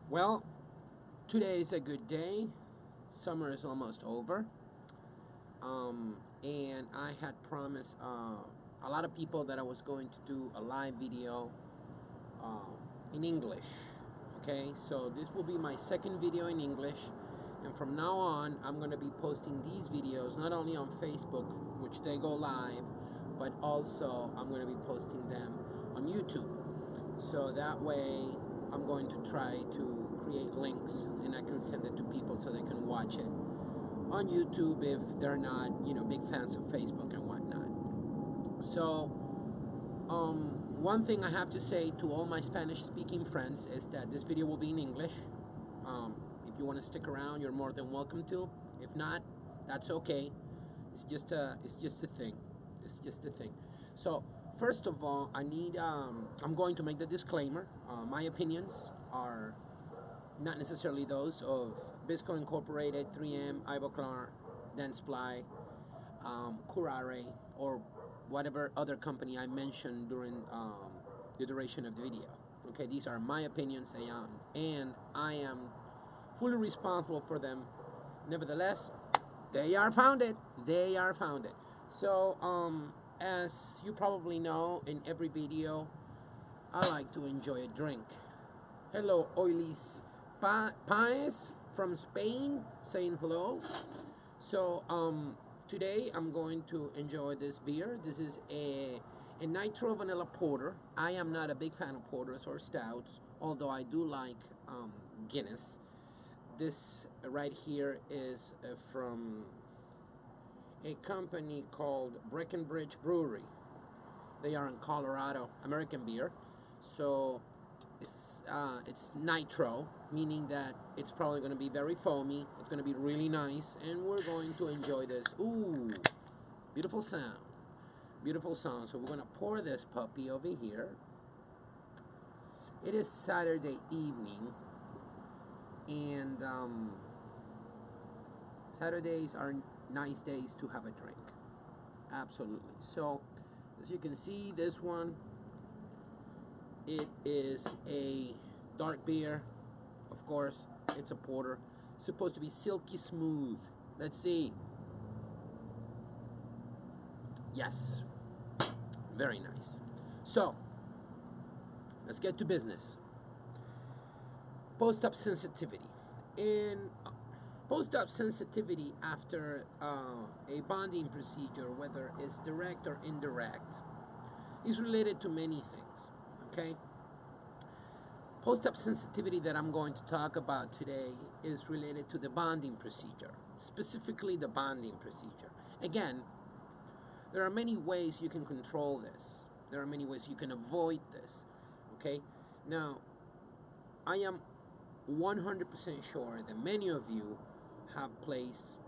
Well, today is a good day. Summer is almost over. And I had promised a lot of people that I was going to do a live video in English. Okay, so this will be my second video in English. And from now on, I'm going to be posting these videos not only on Facebook, which they go live, but also I'm going to be posting them on YouTube. So that way, I'm going to try to create links and I can send it to people so they can watch it on YouTube if they're not, big fans of Facebook and whatnot. So, one thing I have to say to all my Spanish-speaking friends is that this video will be in English. If you want to stick around, you're more than welcome to. If not, that's okay. It's just a thing. It's just a thing. So, first of all, I'm going to make the disclaimer. My opinions are not necessarily those of Bisco Incorporated, 3M, Ivoclar, Dentsply, Curare, or whatever other company I mentioned during the duration of the video. Okay, these are my opinions, and I am fully responsible for them. Nevertheless, they are founded. They are founded. So, as you probably know, in every video, I like to enjoy a drink. Hello, Oilis Paez from Spain, saying hello. So, today I'm going to enjoy this beer. This is a nitro vanilla porter. I am not a big fan of porters or stouts, although I do like Guinness. This right here is from a company called Breckenridge Brewery. They are in Colorado, American beer. So it's nitro, meaning that it's probably going to be very foamy. It's going to be really nice, and we're going to enjoy this. Ooh, beautiful sound. Beautiful sound. So we're going to pour this puppy over here. It is Saturday evening, and Saturdays are nice days to have a drink. Absolutely. So, as you can see, this one, it is a dark beer. Of course, it's a porter. It's supposed to be silky smooth. Let's see. Yes. Very nice. So, let's get to business. Post-op sensitivity. In post-op sensitivity after a bonding procedure, whether it's direct or indirect, is related to many things. Okay? Post-op sensitivity that I'm going to talk about today is related to the bonding procedure, specifically the bonding procedure. Again, there are many ways you can control this. There are many ways you can avoid this. Okay? Now, I am 100% sure that many of you have placed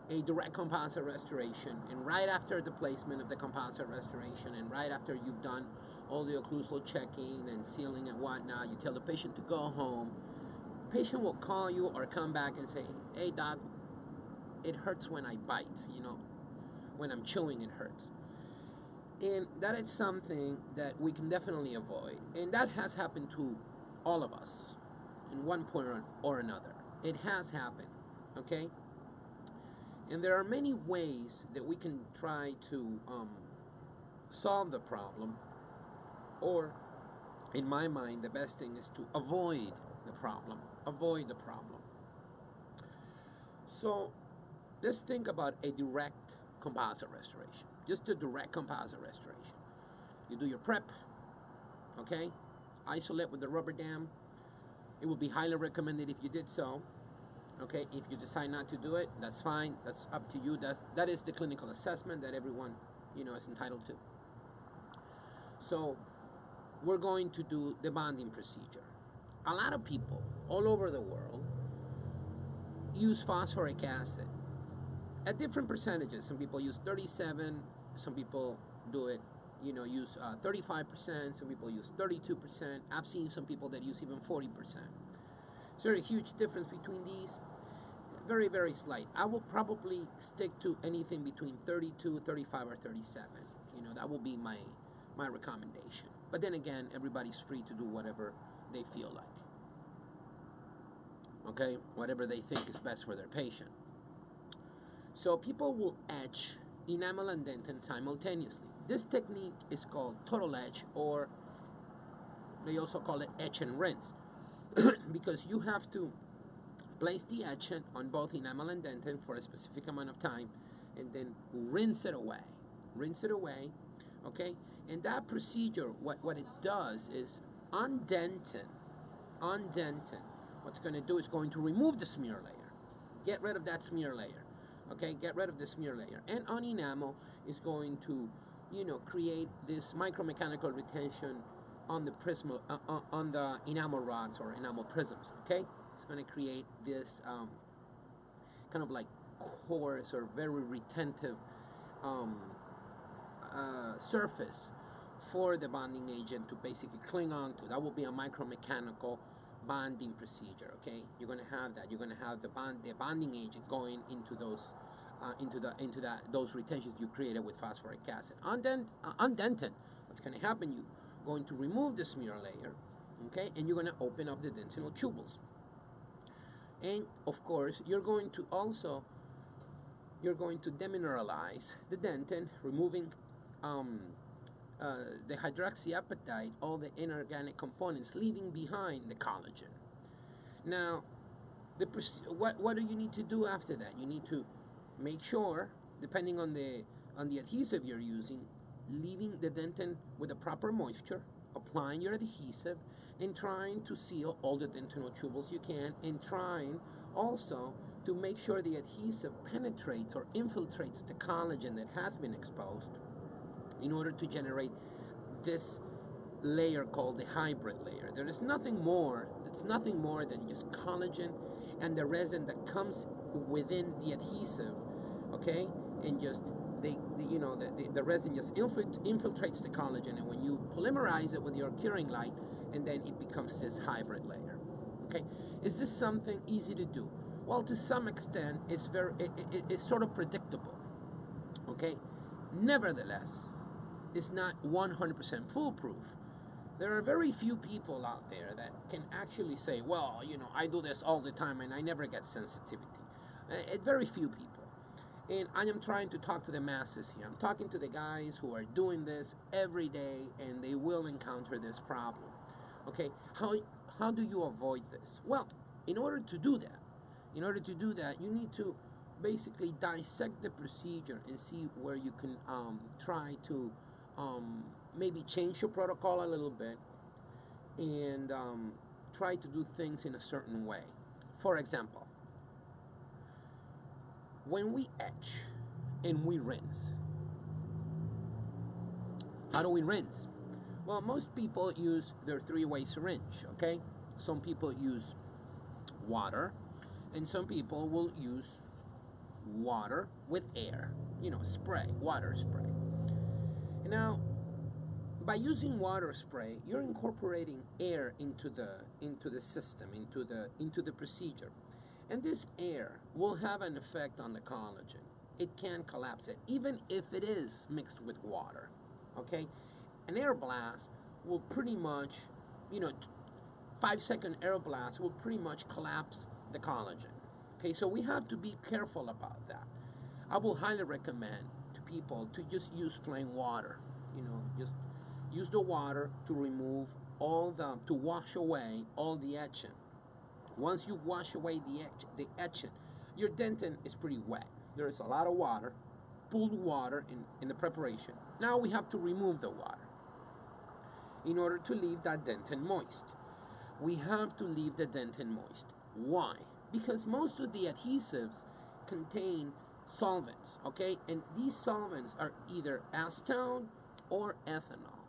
a direct composite restoration, and right after the placement of the composite restoration and right after you've done all the occlusal checking and sealing and whatnot, you tell the patient to go home. The patient will call you or come back and say, hey doc, it hurts when I bite, when I'm chewing it hurts. And that is something that we can definitely avoid, and that has happened to all of us in one point or another. It has happened, okay? And there are many ways that we can try to solve the problem, or in my mind, the best thing is to avoid the problem. Avoid the problem. So let's think about a direct composite restoration. Just a direct composite restoration. You do your prep, okay? Isolate with the rubber dam. It would be highly recommended if you did so. Okay, if you decide not to do it, that's fine. That's up to you. That is the clinical assessment that everyone, is entitled to. So, we're going to do the bonding procedure. A lot of people all over the world use phosphoric acid at different percentages. Some people use 37. Some people do it, use 35%. Some people use 32%. I've seen some people that use even 40%. Is there a huge difference between these? Very, very slight. I will probably stick to anything between 32, 35, or 37. That will be my recommendation. But then again, everybody's free to do whatever they feel like. okay? Whatever they think is best for their patient. So people will etch enamel and dentin simultaneously. This technique is called total etch, or they also call it etch and rinse, because you have to place the etchant on both enamel and dentin for a specific amount of time, and then rinse it away. Rinse it away, okay? And that procedure, what it does is on dentin, what's going to do is going to remove the smear layer. Get rid of that smear layer, okay? Get rid of the smear layer. And on enamel is going to, create this micromechanical retention on the prism, on the enamel rods or enamel prisms, okay? It's going to create this kind of like coarse or very retentive surface for the bonding agent to basically cling on to. That will be a micromechanical bonding procedure, okay? You're going to have that. You're going to have the bonding agent going into those those retentions you created with phosphoric acid. On dentin, what's going to happen? You're going to remove the smear layer, okay, and you're going to open up the dentinal tubules. And of course, you're going to demineralize the dentin, removing the hydroxyapatite, all the inorganic components, leaving behind the collagen. Now, what do you need to do after that? You need to make sure, depending on the adhesive you're using, leaving the dentin with the proper moisture, applying your adhesive, and trying to seal all the dentinal tubules you can, and trying also to make sure the adhesive penetrates or infiltrates the collagen that has been exposed in order to generate this layer called the hybrid layer. There is nothing more, it's nothing more than just collagen and the resin that comes within the adhesive, okay? And just the resin just infiltrates the collagen, and when you polymerize it with your curing light, and then it becomes this hybrid layer. Okay, is this something easy to do? Well, to some extent, it's sort of predictable. Okay, nevertheless, it's not 100% foolproof. There are very few people out there that can actually say, well, I do this all the time and I never get sensitivity. Very few people. And I am trying to talk to the masses here. I'm talking to the guys who are doing this every day, and they will encounter this problem. Okay, how do you avoid this? Well, in order to do that, you need to basically dissect the procedure and see where you can try to maybe change your protocol a little bit, and try to do things in a certain way. For example, when we etch and we rinse, how do we rinse? Well, most people use their three-way syringe, okay? Some people use water, and some people will use water with air, spray, water spray. Now, by using water spray, you're incorporating air into the system, into the procedure. And this air will have an effect on the collagen. It can collapse it, even if it is mixed with water, okay? An air blast will pretty much, 5-second air blast will pretty much collapse the collagen. Okay, so we have to be careful about that. I will highly recommend to people to just use plain water. Just use the water to remove to wash away all the etchant. Once you wash away the etchant, your dentin is pretty wet. There is a lot of water, pooled water in the preparation. Now we have to remove the water in order to leave that dentin moist. We have to leave the dentin moist. Why? Because most of the adhesives contain solvents, okay? And these solvents are either acetone or ethanol.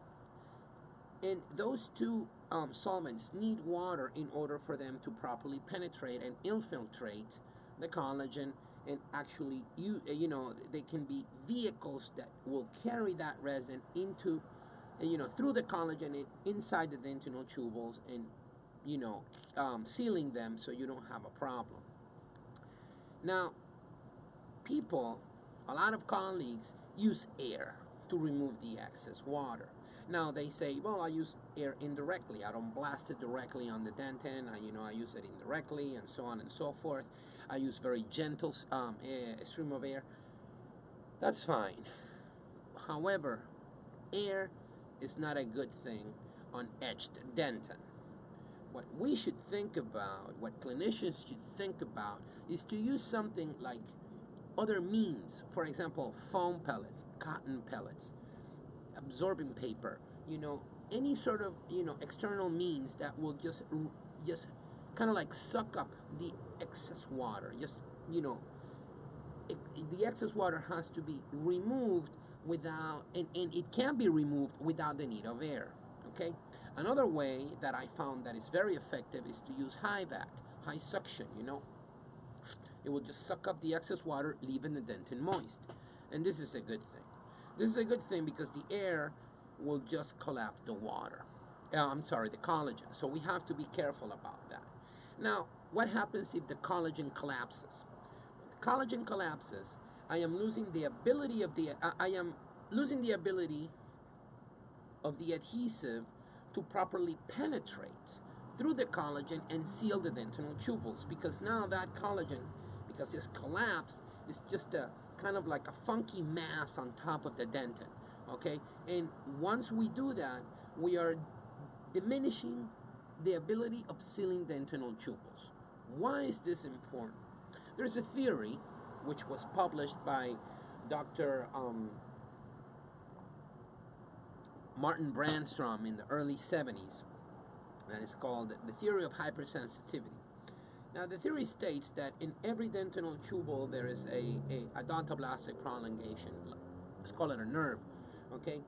And those two solvents need water in order for them to properly penetrate and infiltrate the collagen, and actually, they can be vehicles that will carry that resin into, through the collagen and inside the dentinal tubules, and sealing them so you don't have a problem. Now, a lot of colleagues use air to remove the excess water. Now they say, well, I use air indirectly. I don't blast it directly on the dentin. I use it indirectly, and so on and so forth. I use very gentle stream of air. That's fine. However, air is not a good thing on etched dentin. What we should think about, what clinicians should think about, is to use something like other means. For example, foam pellets, cotton pellets, absorbing paper, any sort of, external means that will just kind of like suck up the excess water. The excess water has to be removed without, and it can be removed without the need of air. Okay. Another way that I found that is very effective is to use high vac, high suction. It will just suck up the excess water, leaving the dentin moist. And this is a good thing. This is a good thing because the air will just collapse the water. The collagen. So we have to be careful about that. Now, what happens if the collagen collapses? When the collagen collapses, I am losing the ability of the adhesive to properly penetrate through the collagen and seal the dentinal tubules, because now that collagen, because it's collapsed, is just a kind of like a funky mass on top of the dentin. Okay, and once we do that, we are diminishing the ability of sealing dentinal tubules. Why is this important? There's a theory which was published by Dr. Martin Brandstrom in the early 70s, and it's called the theory of hypersensitivity. Now, the theory states that in every dentinal tubule there is a odontoblastic prolongation. Let's call it a nerve, okay?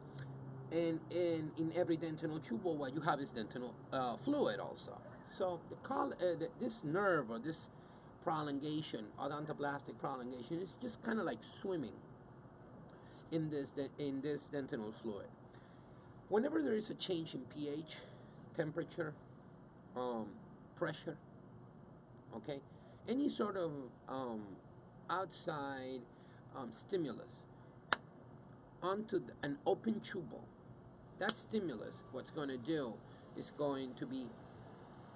And in every dentinal tubule, what you have is dentinal fluid also. So this nerve, or this prolongation, odontoblastic prolongation, is just kind of like swimming in this dentinal fluid. Whenever there is a change in pH, temperature, pressure, okay, any sort of outside stimulus onto an open tubule, that stimulus, what's going to do is going to be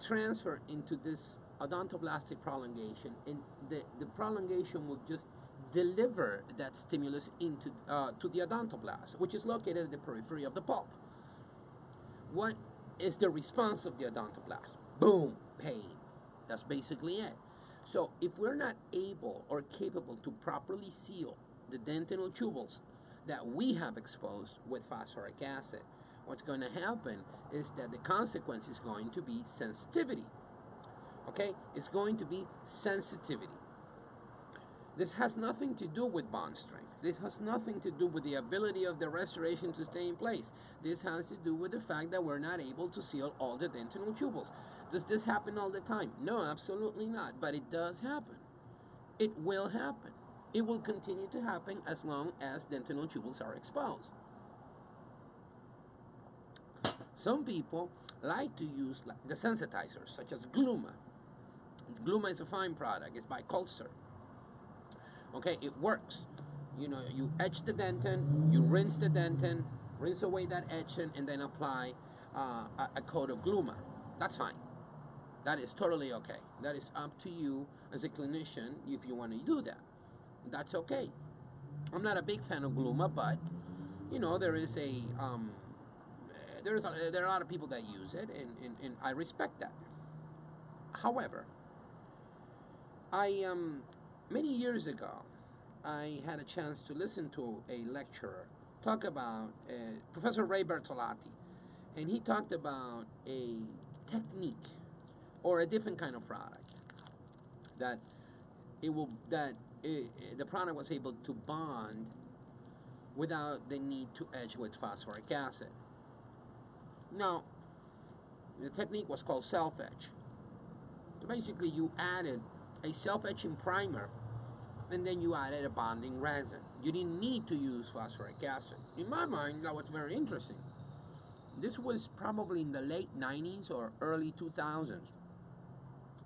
transferred into this odontoblastic prolongation, and the prolongation will just deliver that stimulus into to the odontoblast, which is located at the periphery of the pulp. What is the response of the odontoblast? Boom, pain. That's basically it. So if we're not able or capable to properly seal the dentinal tubules that we have exposed with phosphoric acid, what's going to happen is that the consequence is going to be sensitivity. Okay? It's going to be sensitivity. This has nothing to do with bond strength. This has nothing to do with the ability of the restoration to stay in place. This has to do with the fact that we're not able to seal all the dentinal tubules. Does this happen all the time? No, absolutely not. But it does happen. It will happen. It will continue to happen as long as dentinal tubules are exposed. Some people like to use the sensitizers, such as Gluma. Gluma is a fine product. It's by Culture. Okay, it works. You etch the dentin, you rinse the dentin, rinse away that etching, and then apply a coat of Gluma. That's fine. That is totally okay. That is up to you as a clinician if you want to do that. That's okay. I'm not a big fan of Gluma, but there are a lot of people that use it, and I respect that. However, many years ago, I had a chance to listen to a lecturer talk about Professor Ray Bertolotti, and he talked about a technique or a different kind of product that the product was able to bond without the need to etch with phosphoric acid. Now, the technique was called Selfetch. So basically, you added a self-etching primer, and then you added a bonding resin. You didn't need to use phosphoric acid. In my mind, that was very interesting. This was probably in the late 90s or early 2000s,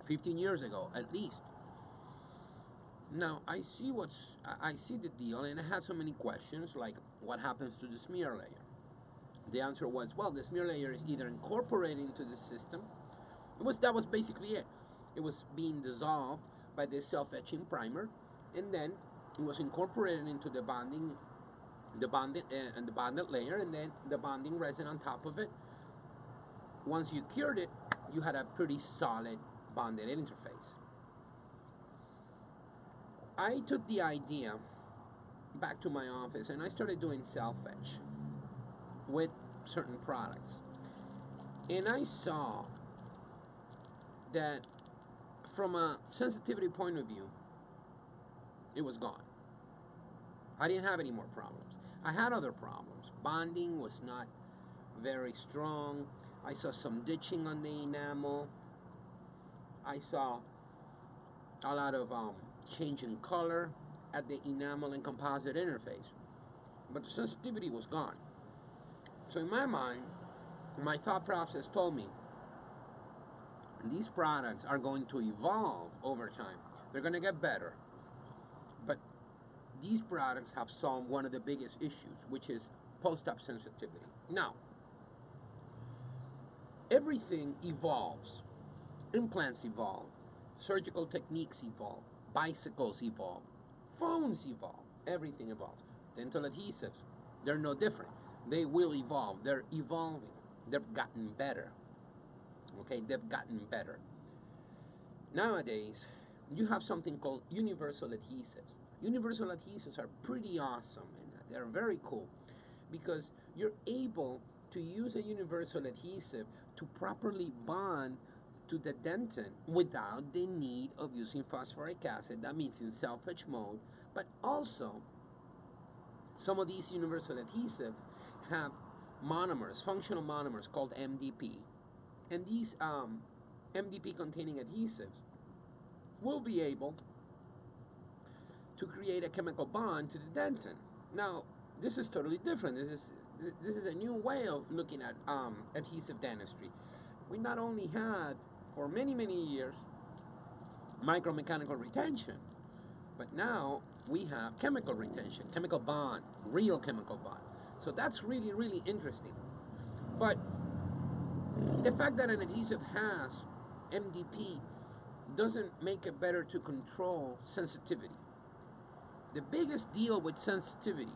15 years ago at least. Now, I see the deal, and I had so many questions, like what happens to the smear layer? The answer was, well, the smear layer is either incorporated into the system. That was basically it. It was being dissolved by this self-etching primer, and then it was incorporated into the bonded layer, and then the bonding resin on top of it. Once you cured it, you had a pretty solid bonded interface. I took the idea back to my office and I started doing self-etch with certain products. And I saw that from a sensitivity point of view, it was gone. I didn't have any more problems. I had other problems. Bonding was not very strong. I saw some ditching on the enamel. I saw a lot of change in color at the enamel and composite interface. But the sensitivity was gone. So in my mind, my thought process told me these products are going to evolve over time. They're going to get better. But these products have solved one of the biggest issues, which is post-op sensitivity. Now, everything evolves. Implants evolve. Surgical techniques evolve. Bicycles evolve. Phones evolve. Everything evolves. Dental adhesives, they're no different. They will evolve. They're evolving. They've gotten better. Okay, they've gotten better. Nowadays, you have something called universal adhesives. Universal adhesives are pretty awesome, and they're very cool because you're able to use a universal adhesive to properly bond to the dentin without the need of using phosphoric acid. That means in self-etch mode, but also some of these universal adhesives have monomers, functional monomers called MDP. And these MDP containing adhesives will be able to create a chemical bond to the dentin. Now, this is totally different. This is a new way of looking at adhesive dentistry. We not only had, for many, many years, micromechanical retention, but now we have chemical retention, chemical bond, real chemical bond. So that's really, really interesting. But the fact that an adhesive has MDP doesn't make it better to control sensitivity. The biggest deal with sensitivity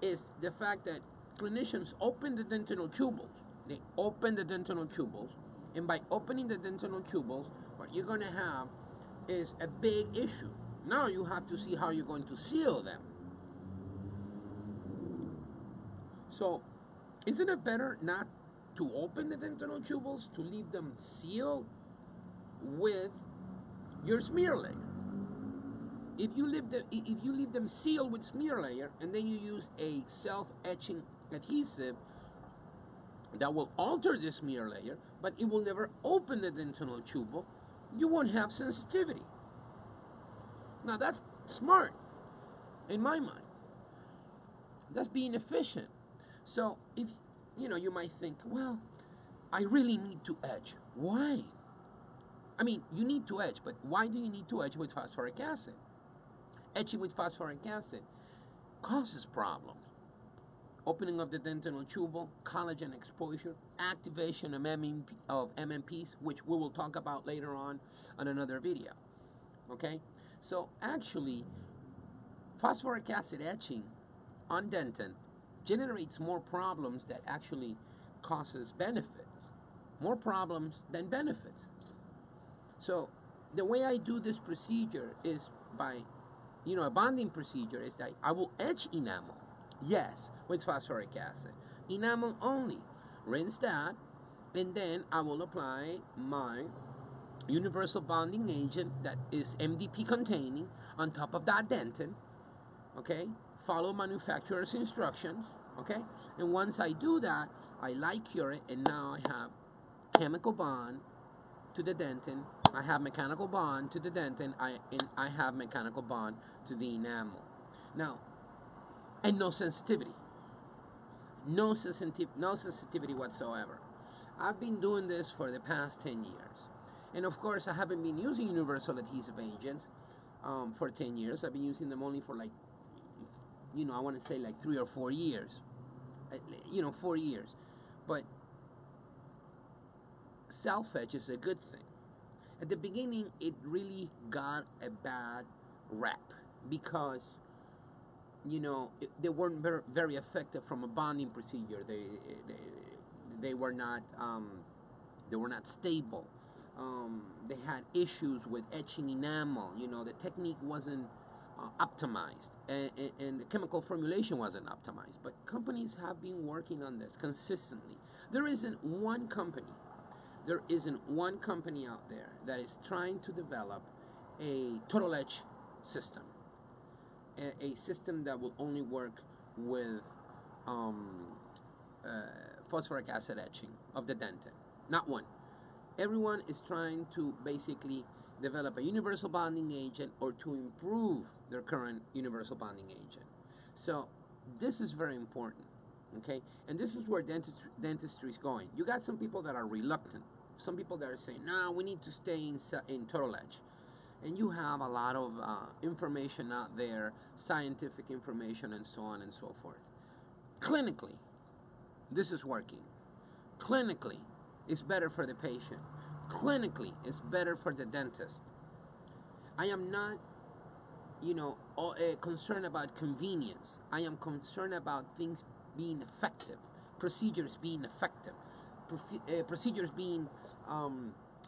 is the fact that clinicians open the dentinal tubules. They open the dentinal tubules, and by opening the dentinal tubules, what you're going to have is a big issue. Now you have to see how you're going to seal them. So, isn't it better not to open the dentinal tubules, to leave them sealed with your smear layer? If you leave them sealed with smear layer, and then you use a self-etching adhesive that will alter the smear layer, but it will never open the dentinal tubule, you won't have sensitivity. Now that's smart, in my mind. That's being efficient. So if you might think, well, I really need to etch. Why? I mean, you need to etch, but why do you need to etch with phosphoric acid? Etching with phosphoric acid causes problems. Opening of the dentinal tubule, collagen exposure, activation of MMPs, which we will talk about later on another video. Okay? So actually, phosphoric acid etching on dentin generates more problems that actually causes benefits. More problems than benefits. So the way I do this procedure is by, a bonding procedure is that I will etch enamel, yes, with phosphoric acid. Enamel only. Rinse that, and then I will apply my universal bonding agent that is MDP containing on top of that dentin, okay? Follow manufacturer's instructions, okay? And once I do that, I light cure it, and now I have chemical bond to the dentin. I have mechanical bond to the dentin. I have mechanical bond to the enamel. Now, and no sensitivity. No sensitivity whatsoever. I've been doing this for the past 10 years. And of course, I haven't been using universal adhesive agents for 10 years. I've been using them only for I want to say like 3 or 4 years. 4 years. But self-etch is a good thing. At the beginning, it really got a bad rap because, you know, they weren't very effective from a bonding procedure. They were not stable. They had issues with etching enamel. You know, the technique wasn't optimized, and the chemical formulation wasn't optimized. But companies have been working on this consistently. There isn't one company out there that is trying to develop a total etch system, a system that will only work with phosphoric acid etching of the dentin. Not one. Everyone is trying to basically develop a universal bonding agent or to improve their current universal bonding agent. So this is very important, okay? And this is where dentistry is going. You got some people that are reluctant. Some people that are saying, no, we need to stay in total etch. And you have a lot of information out there, scientific information and so on and so forth. Clinically, this is working. Clinically, it's better for the patient. Clinically, it's better for the dentist. I am not, concerned about convenience. I am concerned about things being effective, procedures being effective, procedures being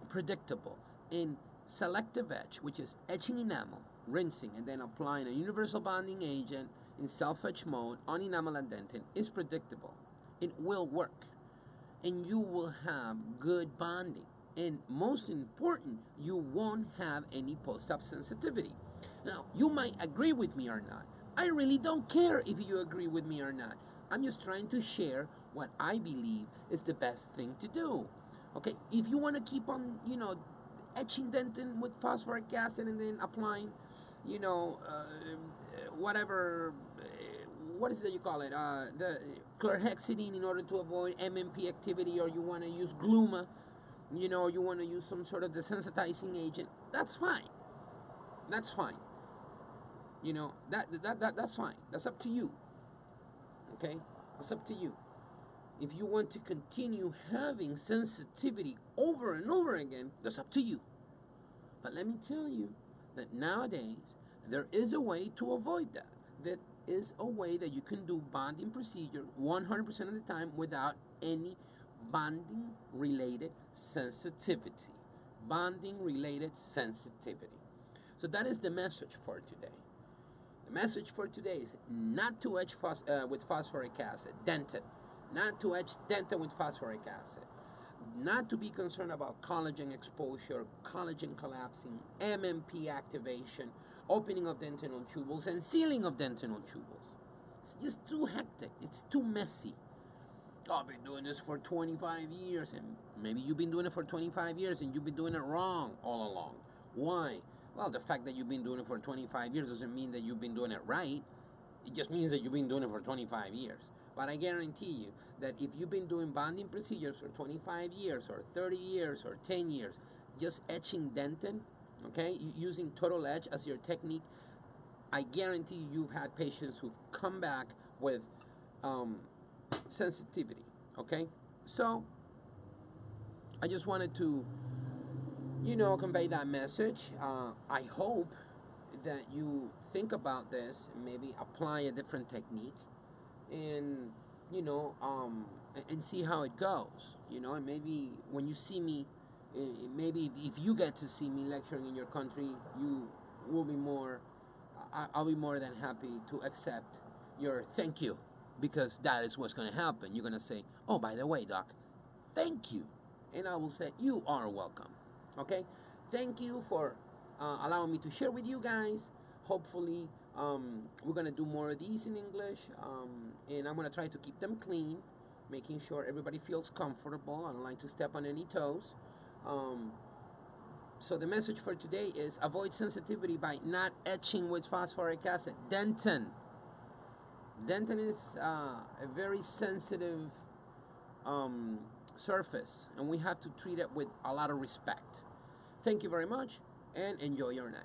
predictable. In selective etch, which is etching enamel, rinsing, and then applying a universal bonding agent in self-etch mode on enamel and dentin, is predictable. It will work, and you will have good bonding. And most important, you won't have any post-op sensitivity. Now, you might agree with me or not. I really don't care if you agree with me or not. I'm just trying to share what I believe is the best thing to do. Okay, if you want to keep on, etching dentin with phosphoric acid and then applying, whatever, what is it you call it? The chlorhexidine in order to avoid MMP activity, or you want to use gluma, you want to use some sort of desensitizing agent, that's fine. That's fine. That's fine. That's up to you. Okay? It's up to you. If you want to continue having sensitivity over and over again, that's up to you. But let me tell you that nowadays, there is a way to avoid that. There is a way that you can do bonding procedure 100% of the time without any bonding-related sensitivity. Bonding-related sensitivity. So that is the message for today. The message for today is not to etch with phosphoric acid, dentin. Not to etch dentin with phosphoric acid. Not to be concerned about collagen exposure, collagen collapsing, MMP activation, opening of dentinal tubules, and sealing of dentinal tubules. It's just too hectic. It's too messy. Oh, I've been doing this for 25 years, and maybe you've been doing it for 25 years, and you've been doing it wrong all along. Why? Well, the fact that you've been doing it for 25 years doesn't mean that you've been doing it right. It just means that you've been doing it for 25 years. But I guarantee you that if you've been doing bonding procedures for 25 years or 30 years or 10 years, just etching dentin, okay, using total etch as your technique, I guarantee you've had patients who've come back with sensitivity, okay? So I just wanted to, convey that message. I hope that you think about this and maybe apply a different technique and and see how it goes, and maybe when you see me, maybe if you get to see me lecturing in your country, you will be I'll be more than happy to accept your thank you, because that is what's going to happen. You're going to say, oh, by the way, doc, thank you, and I will say, you are welcome. Okay, thank you for allowing me to share with you guys. Hopefully we're going to do more of these in English, and I'm going to try to keep them clean, making sure everybody feels comfortable. I don't like to step on any toes. So the message for today is avoid sensitivity by not etching with phosphoric acid. Dentin is a very sensitive surface, and we have to treat it with a lot of respect. Thank you very much, and enjoy your night.